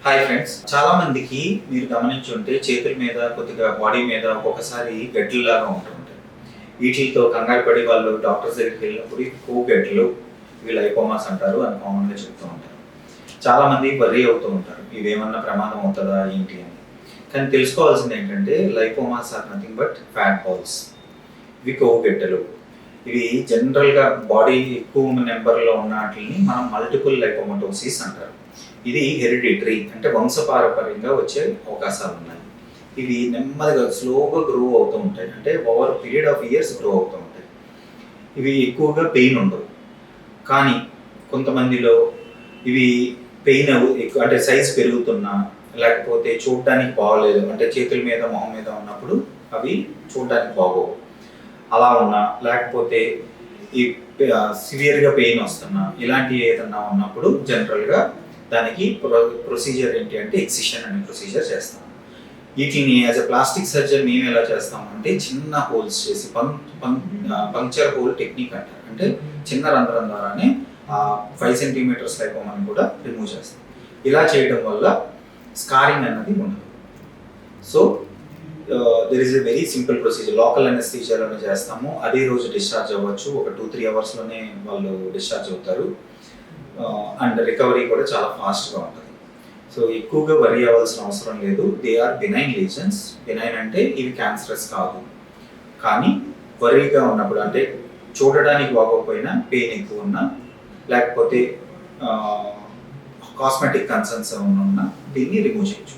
Hi friends, చాలా మందికి మీరు గమనించుంటే చేతుల మీద కొద్దిగా బాడీ మీద ఒక్కొక్కసారి గడ్డలాగా ఉంటుంటాయి. వీటితో కంగారు పడి వాళ్ళు డాక్టర్స్ దగ్గరికి వెళ్ళినప్పుడు ఇవి కొవ్వు గడ్డలు, ఇవి లైపోమాస్ అంటారు అని కామన్గా చెప్తూ ఉంటారు. చాలా మంది వర్రీ అవుతూ ఉంటారు, ఇవేమన్నా ప్రమాదం అవుతుందా ఏంటి అని. కానీ తెలుసుకోవాల్సింది ఏంటంటే lipomas are nothing but fat balls. ఇవి కొవ్వు గడ్డలు. ఇవి జనరల్గా బాడీ ఎక్కువ నెంబర్లో ఉన్న వాటిని మనం మల్టిపుల్ లైపోమటోసిస్ అంటారు. ఇది హెరిడిటరీ, అంటే వంశపారపర్యంగా వచ్చే అవకాశాలు ఉన్నాయి. ఇవి నెమ్మదిగా స్లోగా గ్రో అవుతూ ఉంటాయి, అంటే over period of years grow అవుతూ ఉంటాయి. ఇవి ఎక్కువగా పెయిన్ ఉండవు, కానీ కొంతమందిలో ఇవి పెయిన్ ఎక్కువ, అంటే సైజ్ పెరుగుతున్నా, లేకపోతే చూడడానికి బాగోలేదు, అంటే చేతుల మీద మొహం మీద ఉన్నప్పుడు అవి చూడడానికి బాగోవు. అలా ఉన్నా, లేకపోతే ఈ సివియర్గా పెయిన్ వస్తున్నా, ఇలాంటివి ఏదన్నా ఉన్నప్పుడు జనరల్గా దానికి ప్రొసీజర్ ఏంటి అంటే ఎక్సిషన్ అనే ప్రొసీజర్ చేస్తాం. వీటిని యాజ్ అ ప్లాస్టిక్ సర్జన్ మేము ఎలా చేస్తామంటే చిన్న హోల్స్ చేసి పంక్చర్ హోల్ టెక్నిక్ అంటారు. అంటే చిన్న రంధ్రం ద్వారానే 5 సెంటీమీటర్స్ లైపోమాని కూడా రిమూవ్ చేస్తాం. ఇలా చేయడం వల్ల స్కారింగ్ అన్నది ఉండదు. So there is a very simple procedure. Local అనెస్థీషియాలోనే చేస్తాము. అదే రోజు డిశ్చార్జ్ అవ్వచ్చు, ఒక 2-3 అవర్స్లోనే వాళ్ళు డిశ్చార్జ్ అవుతారు. అండ్ రికవరీ కూడా చాలా ఫాస్ట్గా ఉంటుంది. సో ఎక్కువగా వరీ అవ్వాల్సిన అవసరం లేదు. They are benign lesions. Benign అంటే ఇవి క్యాన్సరస్ కాదు, కానీ వరీగా ఉన్నప్పుడు, అంటే చూడడానికి బాగోకపోయినా, పెయిన్ ఎక్కువ ఉన్నా, లేకపోతే కాస్మెటిక్ కన్సర్న్స్ ఉన్నా దీన్ని రిమూవ్ చేయొచ్చు.